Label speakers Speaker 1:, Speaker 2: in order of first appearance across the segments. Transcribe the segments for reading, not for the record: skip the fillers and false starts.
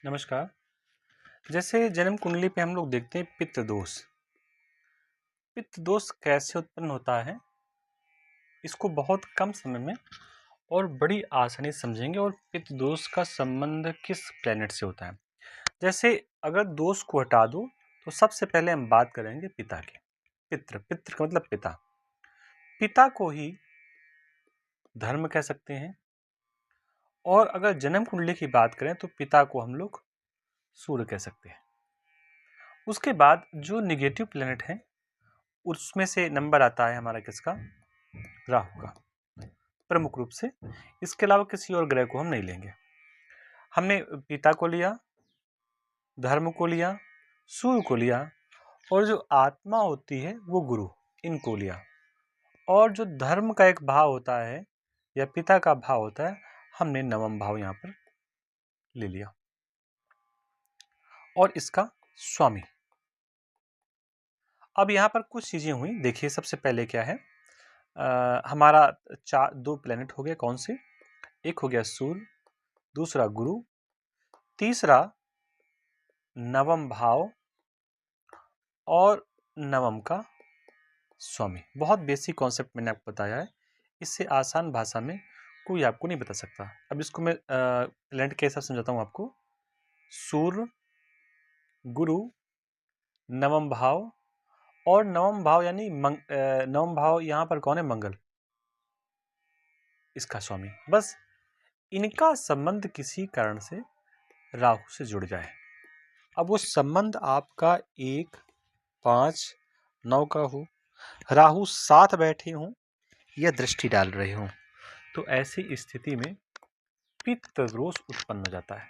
Speaker 1: नमस्कार। जैसे जन्म कुंडली पे हम लोग देखते हैं पितृ दोष। पितृ दोष कैसे उत्पन्न होता है, इसको बहुत कम समय में और बड़ी आसानी से समझेंगे। और पितृ दोष का संबंध किस प्लेनेट से होता है। जैसे अगर दोष को हटा दो तो सबसे पहले हम बात करेंगे पिता की। पितृ पितृ का मतलब पिता। पिता को ही धर्म कह सकते हैं। और अगर जन्म कुंडली की बात करें तो पिता को हम लोग सूर्य कह सकते हैं। उसके बाद जो निगेटिव प्लेनेट है उसमें से नंबर आता है हमारा किसका, राहु का, प्रमुख रूप से। इसके अलावा किसी और ग्रह को हम नहीं लेंगे। हमने पिता को लिया, धर्म को लिया, सूर्य को लिया, और जो आत्मा होती है वो गुरु, इनको लिया। और जो धर्म का एक भाव होता है या पिता का भाव होता है, हमने नवम भाव यहां पर ले लिया। और इसका स्वामी। अब यहां पर कुछ चीजें हुई, देखिए सबसे पहले क्या है। हमारा दो प्लेनेट हो गए, कौन से, एक हो गया सूर्य, दूसरा गुरु, तीसरा नवम भाव और नवम का स्वामी। बहुत बेसिक कॉन्सेप्ट मैंने आपको बताया है, इससे आसान भाषा में कोई आपको नहीं बता सकता। अब इसको मैं प्लेनेट के हिसाब से समझाता हूँ आपको। सूर्य, गुरु, नवम भाव, और नवम भाव यानी नवम भाव यहाँ पर कौन है, मंगल, इसका स्वामी। बस इनका संबंध किसी कारण से राहु से जुड़ जाए। अब वो संबंध आपका 1, 5, 9 का हो, राहु साथ बैठे हों या दृष्टि डाल रहे हों, तो ऐसी स्थिति में पित्त दोष उत्पन्न हो जाता है।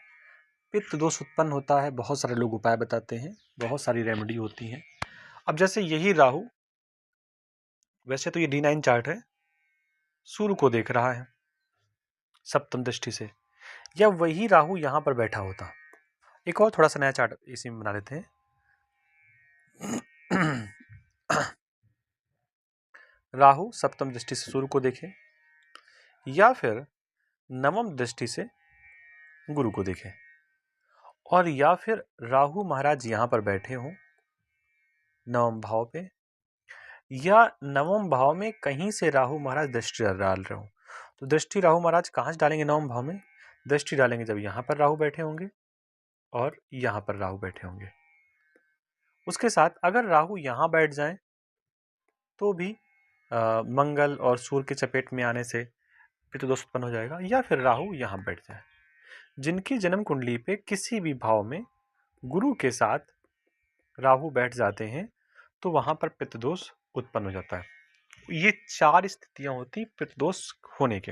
Speaker 1: पित्त दोष उत्पन्न होता है, बहुत सारे लोग उपाय बताते हैं, बहुत सारी रेमेडी होती हैं। अब जैसे यही राहु, वैसे तो ये D9 चार्ट है, सूर्य को देख रहा है सप्तम दृष्टि से, या वही राहु यहां पर बैठा होता। एक और थोड़ा सा नया चार्ट इसी में बना लेते हैं। राहु सप्तम दृष्टि से सूर्य को देखे, या फिर नवम दृष्टि से गुरु को देखे, और या फिर राहु महाराज यहां पर बैठे हों नवम भाव पे, या नवम भाव में कहीं से राहु महाराज दृष्टि डाल रहे हो। तो दृष्टि राहु महाराज कहां से डालेंगे, नवम भाव में दृष्टि डालेंगे जब यहां पर राहु बैठे होंगे और यहां पर राहु बैठे होंगे। उसके साथ अगर राहु यहां बैठ जाए तो भी मंगल और सूर्य के चपेट में आने से पितृदोष उत्पन्न हो जाएगा, या फिर राहु यहां बैठ जाए। जिनकी जन्म कुंडली पे किसी भी भाव में गुरु के साथ राहु बैठ जाते हैं तो वहां पर पितृदोष उत्पन्न हो जाता है। ये 4 स्थितियां होती पितृदोष होने के।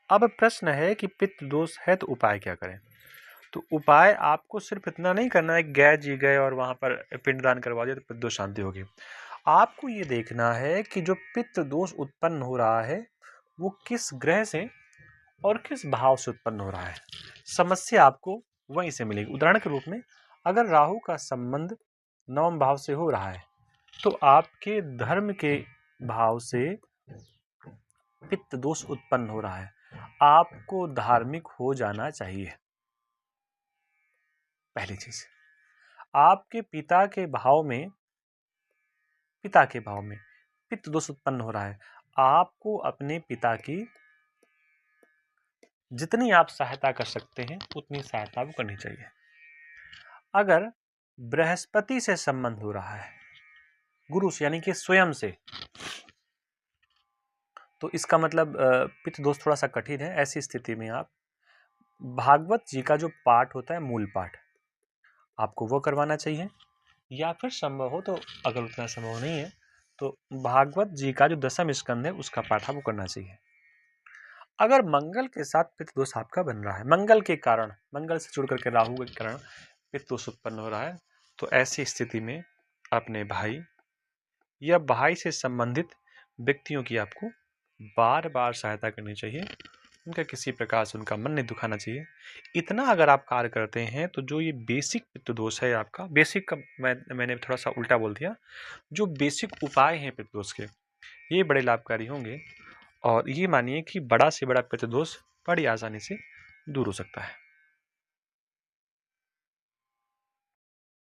Speaker 1: अब प्रश्न है कि पितृदोष है तो उपाय क्या करें। तो उपाय आपको सिर्फ इतना नहीं करना है, गए जी गए और वहां पर पिंडदान करवा दिया तो पितृदोष शांति होगी। आपको ये देखना है कि जो पितृदोष उत्पन्न हो रहा है वो किस ग्रह से और किस भाव से उत्पन्न हो रहा है। समस्या आपको वहीं से मिलेगी। उदाहरण के रूप में अगर राहु का संबंध नवम भाव से हो रहा है तो आपके धर्म के भाव से पित्त दोष उत्पन्न हो रहा है। आपको धार्मिक हो जाना चाहिए। पहली चीज, आपके पिता के भाव में पित्त दोष उत्पन्न हो रहा है। आपको अपने पिता की जितनी आप सहायता कर सकते हैं उतनी सहायता आपको करनी चाहिए। अगर बृहस्पति से संबंध हो रहा है, गुरु से यानी कि स्वयं से, तो इसका मतलब पित्त दोष थोड़ा सा कठिन है। ऐसी स्थिति में आप भागवत जी का जो पाठ होता है, मूल पाठ, आपको वो करवाना चाहिए। या फिर संभव हो तो, अगर उतना संभव नहीं है तो भागवत जी का जो दशम स्कंद है उसका पाठ आपको करना चाहिए। अगर मंगल के साथ पित्त दोष आपका बन रहा है, मंगल के कारण, मंगल से जुड़ करके राहु के कारण पित्त दोष उत्पन्न हो रहा है, तो ऐसी स्थिति में अपने भाई या भाई से संबंधित व्यक्तियों की आपको बार बार सहायता करनी चाहिए। उनका किसी प्रकार से उनका मन नहीं दुखाना चाहिए। इतना अगर आप कार्य करते हैं तो जो ये बेसिक पित्त दोष है आपका, बेसिक का मैंने थोड़ा सा उल्टा बोल दिया, जो बेसिक उपाय हैं पित्त दोष के, ये बड़े लाभकारी होंगे। और ये मानिए कि बड़ा से बड़ा पित्त दोष बड़ी आसानी से दूर हो सकता है।